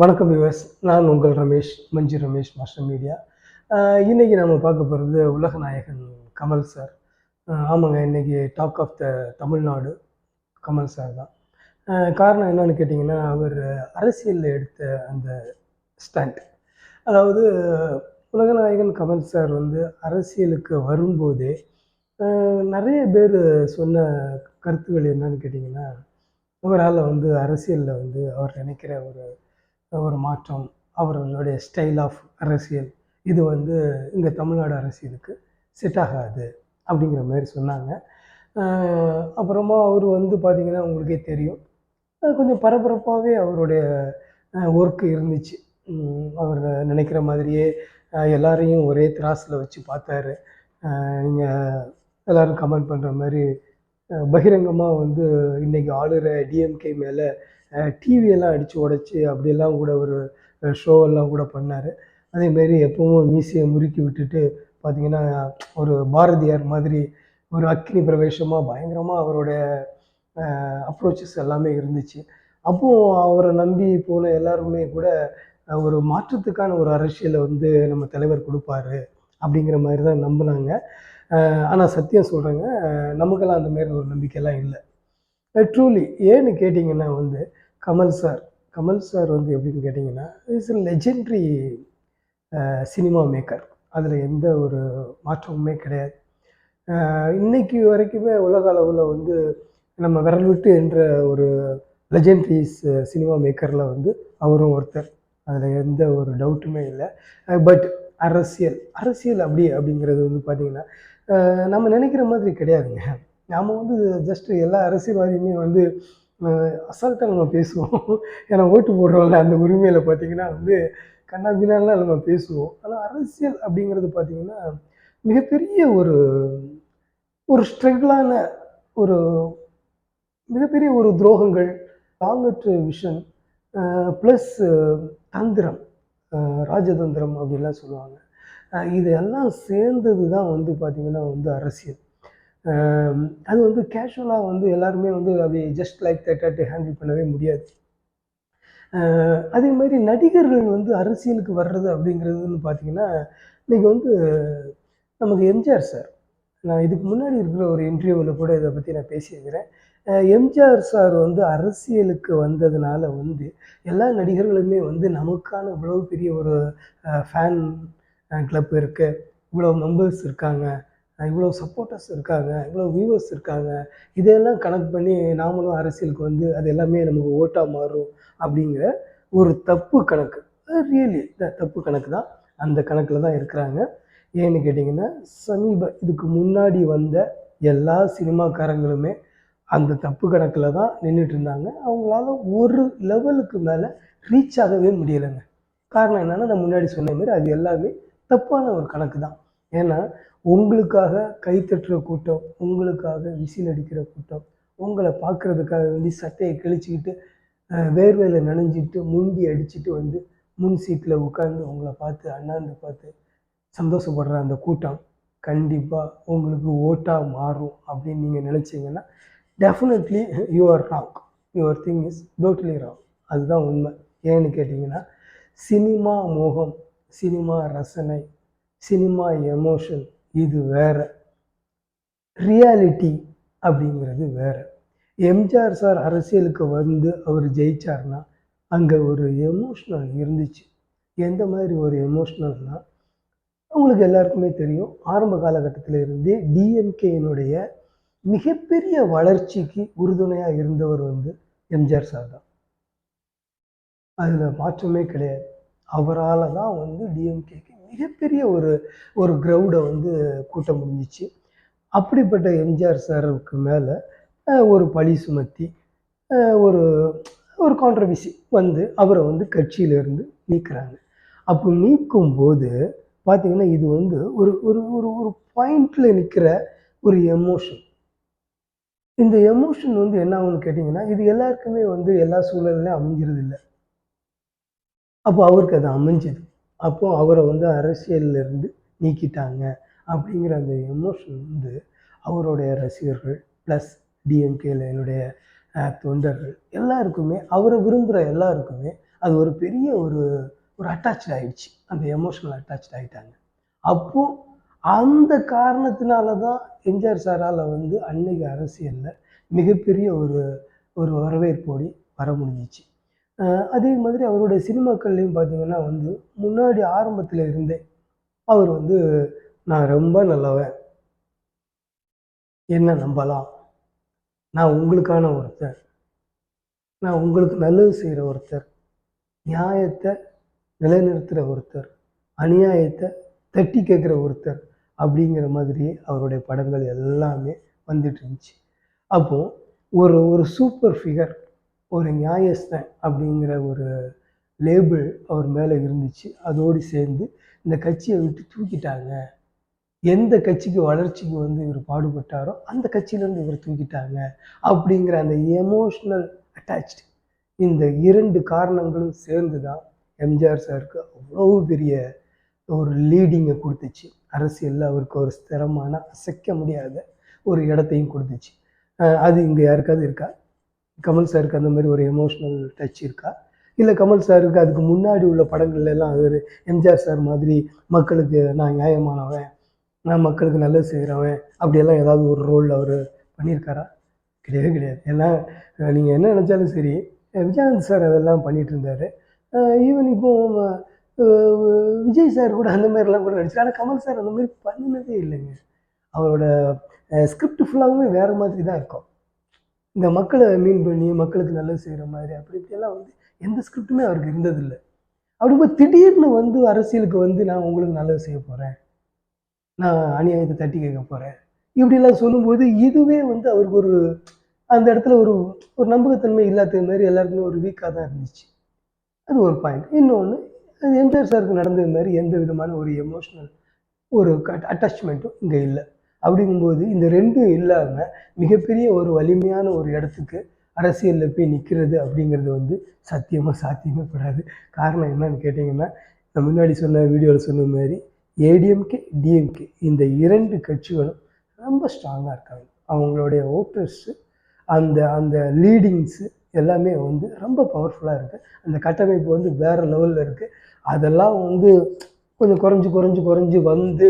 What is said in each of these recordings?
வணக்கம் வியூவர்ஸ். நான் உங்கள் ரமேஷ், மஞ்சு ரமேஷ் மாஸ்டர் மீடியா. இன்னைக்கு நம்ம பார்க்க போகிறது உலக நாயகன் கமல் சார். ஆமாங்க, இன்னைக்கு talk of the Tamil Nadu Kamal sir தான். காரணம் என்னன்னு கேட்டிங்கன்னா, அவர் அரசியலில் எடுத்த அந்த ஸ்டாண்ட். அதாவது உலகநாயகன் கமல் சார் வந்து அரசியலுக்கு வரும்போதே நிறைய பேர் சொன்ன கருத்துக்கள் என்னன்னு கேட்டிங்கன்னா, அவரால் வந்து அரசியலில் வந்து அவர் நினைக்கிற ஒரு ஒரு மாற்றம், அவர்களுடைய ஸ்டைல் ஆஃப் அரசியல், இது வந்து இந்த தமிழ்நாடு அரசியலுக்கு செட் ஆகாது அப்படிங்கிற மாதிரி சொன்னாங்க. அப்புறமா அவர் வந்து பார்த்திங்கன்னா உங்களுக்கே தெரியும், கொஞ்சம் பரபரப்பாகவே அவருடைய ஒர்க்கு இருந்துச்சு. அவர் நினைக்கிற மாதிரியே எல்லாரையும் ஒரே திராஸில் வச்சு பார்த்தாரு. நீங்கள் எல்லோரும் கமெண்ட் பண்ணுற மாதிரி பகிரங்கமாக வந்து இன்றைக்கி ஆளுகிற டிஎம்கே மேலே டிவியெல்லாம் அடித்து உடச்சி அப்படியெல்லாம் கூட ஒரு ஷோவெல்லாம் கூட பண்ணார். அதேமாரி எப்பவும் மீசையை முறுக்கி விட்டுட்டு பார்த்திங்கன்னா ஒரு பாரதியார் மாதிரி ஒரு அக்னி பிரவேசமாக பயங்கரமாக அவருடைய அப்ரோச்சஸ் எல்லாமே இருந்துச்சு. அப்போது அவரை நம்பி போன எல்லாருமே கூட ஒரு மாற்றத்துக்கான ஒரு அரசியலை வந்து நம்ம தலைவர் கொடுப்பாரு அப்படிங்கிற மாதிரி தான் நம்பினாங்க. ஆனால் சத்தியம் சொல்கிறேங்க, நமக்கெல்லாம் அந்த மாதிரி ஒரு நம்பிக்கையெல்லாம் இல்லை. ட்ரூலி ஏன்னு கேட்டிங்கன்னா வந்து கமல் சார் வந்து எப்படின்னு கேட்டிங்கன்னா, is a legendary cinema maker. அதில் எந்த ஒரு மாற்றமுமே கிடையாது. இன்னைக்கு வரைக்குமே உலக அளவில் வந்து நம்ம விரல் விட்டு என்ற ஒரு லெஜெண்ட்ரிஸ் சினிமா மேக்கரில் வந்து அவரும் ஒருத்தர். அதில் எந்த ஒரு டவுட்டுமே இல்லை. பட் அரசியல் அப்படிங்கிறது வந்து பார்த்திங்கன்னா, நம்ம நினைக்கிற மாதிரி கிடையாதுங்க. நாம் வந்து ஜஸ்ட்டு எல்லா அரசியல்வாதியுமே வந்து அசால்ட்டாக நம்ம பேசுவோம். ஏன்னா ஓட்டு போடுறவங்க அந்த உரிமையில் பார்த்திங்கன்னா வந்து கண்ணாபின்னாலாம் நம்ம பேசுவோம். ஆனால் அரசியல் அப்படிங்கிறது பார்த்திங்கன்னா மிகப்பெரிய ஒரு ஸ்ட்ரகிளான ஒரு மிகப்பெரிய ஒரு துரோகங்கள், லாங்கற்ற விஷன், ப்ளஸ் தந்திரம், ராஜதந்திரம் அப்படின்லாம் சொல்லுவாங்க. இதெல்லாம் சேர்ந்தது தான் வந்து பார்த்திங்கன்னா வந்து அரசியல். அது வந்து கேஷுவலாக வந்து எல்லாருமே வந்து அப்படி ஜஸ்ட் லைக் தட் ஹேண்டில் பண்ணவே முடியாது. அதே மாதிரி நடிகர்கள் வந்து அரசியலுக்கு வர்றது அப்படிங்கிறதுன்னு பார்த்திங்கன்னா, இன்றைக்கி வந்து நமக்கு எம்ஜிஆர் சார், நான் இதுக்கு முன்னாடி இருக்கிற ஒரு இன்டர்வியூவில் கூட இதை பற்றி நான் பேசியிருக்கிறேன். எம்ஜிஆர் சார் வந்து அரசியலுக்கு வந்ததுனால வந்து எல்லா நடிகர்களுமே வந்து நமக்கான இவ்வளோ பெரிய ஒரு ஃபேன் கிளப் இருக்குது, இவ்வளோ மெம்பர்ஸ் இருக்காங்க, இவ்வளோ சப்போர்ட்டர்ஸ் இருக்காங்க, இவ்வளோ வியூவர்ஸ் இருக்காங்க, இதையெல்லாம் கணக்கு பண்ணி நாமளும் அரசியலுக்கு வந்து அது எல்லாமே நமக்கு ஓட்டாக மாறும் அப்படிங்கிற ஒரு தப்பு கணக்கு. ரியலி தப்பு கணக்கு தான். அந்த கணக்கில் தான் இருக்கிறாங்க. ஏன்னு கேட்டிங்கன்னா, இதுக்கு முன்னாடி வந்த எல்லா சினிமாக்காரங்களுமே அந்த தப்பு கணக்கில் தான் நின்றுட்டு இருந்தாங்க. அவங்களால ஒரு லெவலுக்கு மேலே ரீச் ஆகவே முடியலைங்க. காரணம் என்னென்னா, நான் முன்னாடி சொன்ன மாதிரி அது எல்லாமே தப்பான ஒரு கணக்கு தான். ஏன்னா உங்களுக்காக கைத்தட்டுற கூட்டம், உங்களுக்காக விசில் அடிக்கிற கூட்டம், உங்களை பார்க்குறதுக்காக வேண்டி சட்டையை கிழிச்சிக்கிட்டு வேர்வையில் நனைஞ்சிட்டு முண்டி அடிச்சுட்டு வந்து முன் சீட்டில் உட்காந்து உங்களை பார்த்து அண்ணாந்து பார்த்து சந்தோஷப்படுற அந்த கூட்டம் கண்டிப்பாக உங்களுக்கு ஓட்டாக மாறும் அப்படின்னு நீங்கள் நினச்சிங்கன்னா definitely you are wrong. Your thing is totally wrong. அதுதான் உண்மை. ஏன்னு கேட்டிங்கன்னா, சினிமா மோகம், சினிமா ரசனை, சினிமா எமோஷன் இது வேறு, ரியாலிட்டி அப்படிங்கிறது வேறு. எம்ஜிஆர் சார் அரசியலுக்கு வந்து அவர் ஜெயிச்சார்னா அங்கே ஒரு எமோஷ்னல் இருந்துச்சு. எந்த மாதிரி ஒரு எமோஷ்னல்னால், உங்களுக்கு எல்லாருக்குமே தெரியும், ஆரம்ப காலகட்டத்தில் இருந்தே டிஎம்கேயினுடைய மிகப்பெரிய வளர்ச்சிக்கு உறுதுணையாக இருந்தவர் வந்து எம்ஜிஆர் சார் தான். அதில் மாற்றமே கிடையாது. அவரால் தான் வந்து டிஎம்கேக்கு மிகப்பெரிய ஒரு க்ரௌடை வந்து கூட்ட முடிஞ்சிச்சு. அப்படிப்பட்ட எம்ஜிஆர் சாருக்கு மேலே ஒரு பழி சுமத்தி ஒரு ஒரு கான்ட்ரவர்சி வந்து அவரை வந்து கட்சியிலேருந்து நீக்குறாங்க. அப்போ நீக்கும்போது பார்த்திங்கன்னா, இது வந்து ஒரு ஒரு ஒரு ஒரு பாயிண்டில் நிற்கிற ஒரு எமோஷன். இந்த எமோஷன் வந்து என்ன ஆகும்னு கேட்டிங்கன்னா, இது எல்லாருக்குமே வந்து எல்லா சூழல்லையும் அமைஞ்சிறதில்ல. அப்போ அவருக்கு அது அமைஞ்சது. அப்போ அவரை வந்து அரசியல்லேருந்து நீக்கிட்டாங்க அப்படிங்கிற அந்த எமோஷன் வந்து அவருடைய ரசிகர்கள் ப்ளஸ் டிஎம்கேல என்னுடைய தொண்டர்கள் எல்லாருக்குமே, அவரை விரும்புகிற எல்லாருக்குமே அது ஒரு பெரிய ஒரு ஒரு அட்டாச் ஆயிடுச்சு. அந்த எமோஷனல் அட்டாச் ஆயிட்டாங்க. அப்போ அந்த காரணத்தினால தான் எம்ஜிஆர் சாரால வந்து அன்னைக்கு அரசியல்ல மிகப்பெரிய ஒரு ஒரு வரவேற்போடி வர முடிஞ்சுச்சு. அ அதே மாதிரி அவருடைய சினிமாக்கள்லயும் பார்த்தீங்கன்னா வந்து, முன்னாடி ஆரம்பத்துல இருந்தே அவர் வந்து நான் ரொம்ப நல்லவன், என்ன நம்பலாம், நான் உங்களுக்கான ஒருத்தன், நான் உங்களுக்கு நல்லது செய்ற ஒருத்தர், நியாயத்த நிலைநிறுத்துற ஒருத்தர், அநியாயத்த தட்டி கேட்குற ஒருத்தர், அப்படிங்கிற மாதிரியே அவருடைய படங்கள் எல்லாமே வந்துட்டு இருந்துச்சு. அப்போ ஒரு ஒரு சூப்பர் ஃபிகர், ஒரு நியாயஸ்தன் அப்படிங்கிற ஒரு லேபிள் அவர் மேல இருந்துச்சு. அதோடு சேர்ந்து இந்த கட்சிய விட்டு தூக்கிட்டாங்க. எந்த கட்சிக்கு வளர்ச்சிக்கு வந்து இவர் பாடுபட்டாரோ, அந்த கட்சியிலேருந்து இவர தூக்கிட்டாங்க. அப்படிங்கிற அந்த எமோஷனல் அட்டாச்டு. இந்த 2 காரணங்களும் சேர்ந்து தான் எம்ஜிஆர் சாருக்கு அவ்வளோ பெரிய ஒரு லீடிங்கை குடுத்துச்சு. அரசியல்ல அவருக்கு ஒரு ஸ்திரமான, அசைக்க முடியாத ஒரு இடத்தையும் குடுத்துச்சு. அது இங்க யாருக்காவது இருக்கா? கமல் சாருக்கு அந்த மாரி ஒரு எமோஷனல் டச் இருக்கா? இல்ல கமல் சாருக்கு அதுக்கு முன்னாடி உள்ள படங்கள்ல எல்லாம் அவரு எம்ஜிஆர் சார் மாதிரி மக்களுக்கு நான் நியாயமானவன், நான் மக்களுக்கு நல்லது செய்றவன், அப்படியெல்லாம் ஏதாவது ஒரு ரோல் அவரு பண்ணியிருக்காரா? கிடையவே கிடையாது. ஏன்னா, நீங்க என்ன நெனச்சாலும் சரி, விஜயகாந்த் சார் அதெல்லாம் பண்ணிட்டு இருந்தாரு. ஈவன் இப்போ அ விஜய் சார் கூட அந்த மாரிலாம் கூட நடிச்சாரு. ஆனா கமல் சார் அந்த மாரி பண்ணுனதே இல்லைங்க. அவரோட ஸ்கிரிப்ட் ஃபுல்லாவுமே வேற மாதிரி தான் இருக்கும். இந்த மக்கள மீன் பண்ணி, மக்களுக்கு நல்லது செய்ற மாரி அப்படி இப்படியெல்லாம் வந்து எந்த ஸ்கிரிப்ட்டுமே அவருக்கு இருந்ததில்ல. அப்படிங்கும்போது திடீர்னு வந்து அரசியலுக்கு வந்து நான் உங்களுக்கு நல்லது செய்ய போறேன். நான் அநியாயத்த தட்டி கேட்க போறேன். இப்படிலாம் சொல்லும்போது, இதுவே வந்து அவருக்கு ஒரு அந்த இடத்துல ஒரு ஒரு நம்பகத்தன்மை இல்லாத மாரி எல்லாருக்குமே ஒரு வீக்கா தான் இருந்துச்சு. அது ஒரு பாயிண்ட். இன்னொன்னு, அது எம்ஜிஆர் சாருக்கு நடந்தது மாரி எந்த விதமான ஒரு எமோஷனல் ஒரு அட்டாச்மெண்ட்டும் இங்க இல்ல. அப்படிங்கும்போது இந்த 2ம் இல்லாம மிகப்பெரிய ஒரு வலிமையான ஒரு இடத்துக்கு அரசியல்ல போய் நிக்கிறது அப்படிங்கிறது வந்து சத்தியமா சாத்தியமே படாது. காரணம் என்னன்னு கேட்டீங்கன்னா, நான் முன்னாடி சொன்ன வீடியோல சொன்ன மாரி ஏடிஎம்கே, டிஎம்கே இந்த 2 கட்சிகளும் ரொம்ப ஸ்ட்ராங்கா இருக்காங்க. அவங்களுடைய வோட்டர்ஸ் அந்த அந்த லீடிங்ஸு எல்லாமே வந்து ரொம்ப பவர்ஃபுல்லா இருக்கு. அந்த கட்டமைப்பு வந்து வேற லெவல்ல இருக்கு. அதெல்லாம் வந்து கொஞ்சம் குறைஞ்சு, குறைஞ்சு, குறைஞ்சு வந்து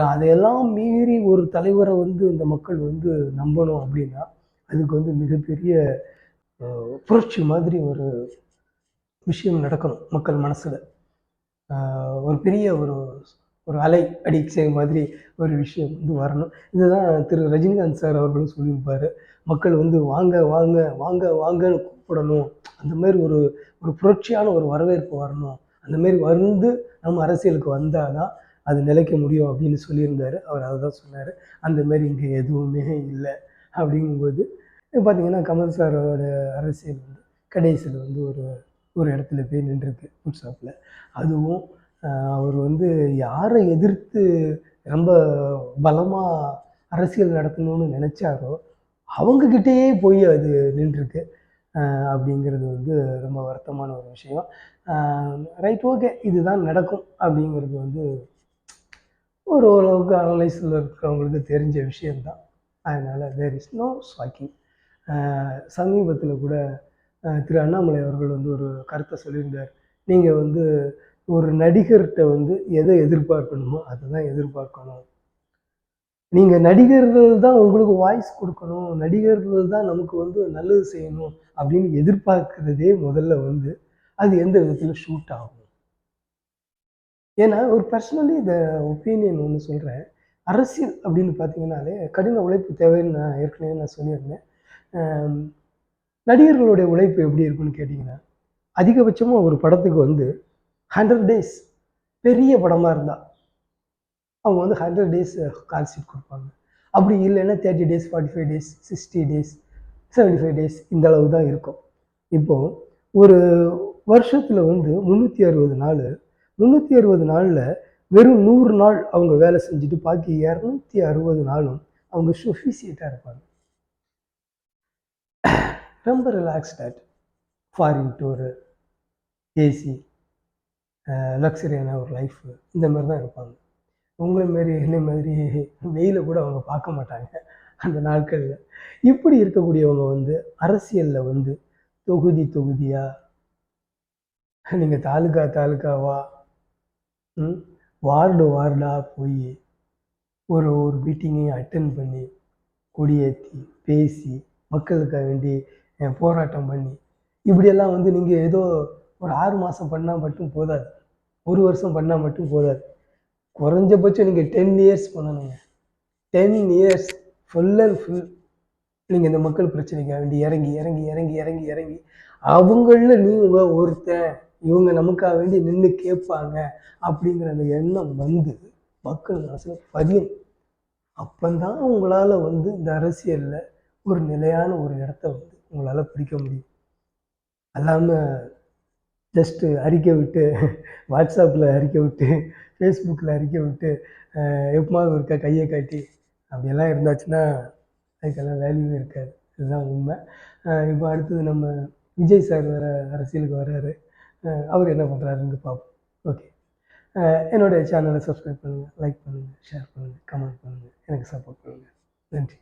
அதையெல்லாம் மீறி ஒரு தலைவர வந்து இந்த மக்கள் வந்து நம்பணும் அப்படின்னா, அதுக்கு வந்து மிகப்பெரிய அ புரட்சி மாதிரி ஒரு விஷயம் நடக்கணும் மக்கள் மனசுல. அ ஒரு பெரிய ஒரு ஒரு அலை அடிச்ச மாதிரி ஒரு விஷயம் வந்து வரணும். இதுதான் திரு ரஜினிகாந்த் சார் அவர்களும் சொல்லியிருப்பாரு. மக்கள் வந்து வாங்க, வாங்க, வாங்க, வாங்கன்னு கூப்பிடணும். அந்த மாரி ஒரு ஒரு புரட்சியான ஒரு வரவேற்பு வரணும். அந்த மாரி வந்து நம்ம அரசியலுக்கு வந்தா தான் அது நிலைக்க முடியும் அப்படின்னு சொல்லியிருந்தாரு. அவர் அததான் சொன்னாரு. அந்த மாரி இங்க எதுவுமே இல்ல. அப்படிங்கும்போது பார்த்தீங்கன்னா, கமல் சாரோட அரசியல் வந்து கடைசியில வந்து ஒரு ஒரு இடத்துல போய் நின்றுருக்கு ஃபுட்ஸ்டாப்ல. அதுவும் அவர் வந்து யார எதிர்த்து ரொம்ப பலமா அரசியல் நடத்தணும்னு நெனச்சாரோ, அவங்க கிட்டயே போய் அது நின்றுருக்கு. அப்படிங்கிறது வந்து ரொம்ப வருத்தமான ஒரு விஷயம். அ ரைட் ஓகே. இதுதான் நடக்கும் அப்படிங்கிறது வந்து ஒரு ஓரளவுக்கு அனலைஸ்ல இருக்கிறவங்களுக்கு தெரிஞ்ச விஷயம் தான். அதனால தேர் இஸ் நோ ஷாக்கிங். அ சமீபத்தில கூட திரு அண்ணாமலை அவர்கள் வந்து ஒரு கருத்த சொல்லியிருந்தார். நீங்க வந்து ஒரு நடிகர்ட்ட வந்து எத எதிர்பார்க்கணுமோ, அத தான் எதிர்பார்க்கணும். நீங்க நடிகர்கள் தான் உங்களுக்கு வாய்ஸ் குடுக்கணும். நடிகர்கள் தான் நமக்கு வந்து நல்லது செய்யணும் அப்படின்னு எதிர்பார்க்கிறதே முதல்ல வந்து, அது எந்த விதத்தில ஷூட் ஆகும். ஏன்னா ஒரு பர்சனலி இந்த ஒப்பீனியன் ஒண்ணு சொல்றேன். அரசியல் அப்படின்னு பார்த்தீங்கன்னாலே, கடின உழைப்பு தேவைன்னு நான் ஏற்கனவே நான் சொல்லியிருந்தேன். அம் நடிகர்களுடைய உழைப்பு எப்படி இருக்கும்னு கேட்டீங்கன்னா, அதிகபட்சமா ஒரு படத்துக்கு வந்து 100 டேஸ் பெரிய படமா இருந்தா, அவங்க வந்து 100 டேஸ் கால் ஷீட் குடுப்பாங்க. அப்படி இல்லைன்னா 30 டேஸ், 45 டேஸ், 60 டேஸ், 75 டேஸ் இந்த அளவு தான் இருக்கும். இப்போ ஒரு வருஷத்துல வந்து 360 நாளு, 360 நாள்ல வெறும் 100 நாள் அவங்க வேலை செஞ்சுட்டு பாக்கி 260 நாளும் அவங்க சஃபிஷியன்ட்டா இருப்பாங்க. ரொம்ப ரிலாக்ஸ்டா ஃபாரின் டூரு, ஏசி, லக்ஸரியான ஒரு லைஃப் இந்த மாரி தான் இருப்பாங்க. உங்கள மாரி, என்னை மாதிரி வெயில கூட அவங்க பார்க்க மாட்டாங்க, அந்த நாட்கள்ல. இப்படி இருக்கக்கூடியவங்க வந்து அரசியல்ல வந்து தொகுதி தொகுதியா நீங்கள் தாலுக்கா தாலுக்காவா, வார்டு வார்டாக போய் ஒரு ஒரு மீட்டிங்கையும் அட்டென்ட் பண்ணி கொடியேற்றி பேசி மக்களுக்காக வேண்டி போராட்டம் பண்ணி இப்படியெல்லாம் வந்து நீங்கள் ஏதோ ஒரு 6 மாதம் பண்ணால் மட்டும் போதாது, 1 வருஷம் பண்ணால் மட்டும் போதாது. குறைஞ்சபட்சம் நீங்கள் 10 இயர்ஸ் பண்ணணுங்க. 10 இயர்ஸ் ஃபுல் அண்ட் ஃபுல் நீங்கள் இந்த மக்கள் பிரச்சனைக்காக வேண்டி இறங்கி இறங்கி இறங்கி இறங்கி இறங்கி அவங்களில் நீங்கள் ஒருத்தன், இவங்க நமக்காக வேண்டி நின்று கேட்பாங்க அப்படிங்கிற அந்த எண்ணம் வந்து மக்கள் மனசில் பதியும். அப்பந்தான் உங்களால் வந்து இந்த அரசியலில் ஒரு நிலையான ஒரு இடத்த வந்து உங்களால் பிடிக்க முடியும். அல்லாமல் ஜஸ்ட்டு அறிக்கை விட்டு வாட்ஸ்அப்பில் அறிக்கை விட்டு ஃபேஸ்புக்கில் அறிக்கை விட்டு எப்போமாவது ஒருக்கா கையை காட்டி அப்படியெல்லாம் இருந்தாச்சுன்னா அதுக்கெல்லாம் வேல்யூவே இருக்காது. இதுதான் உண்மை. இப்போ அடுத்தது நம்ம விஜய் சார் வேறு அரசியலுக்கு வர்றாரு. அவர் என்ன பண்ணுறாருன்னு பார்ப்போம். ஓகே. என்னுடைய சேனலை சப்ஸ்கிரைப் பண்ணுங்கள், லைக் பண்ணுங்கள், ஷேர் பண்ணுங்கள், கமெண்ட் பண்ணுங்கள், எனக்கு சப்போர்ட் பண்ணுங்கள். நன்றி.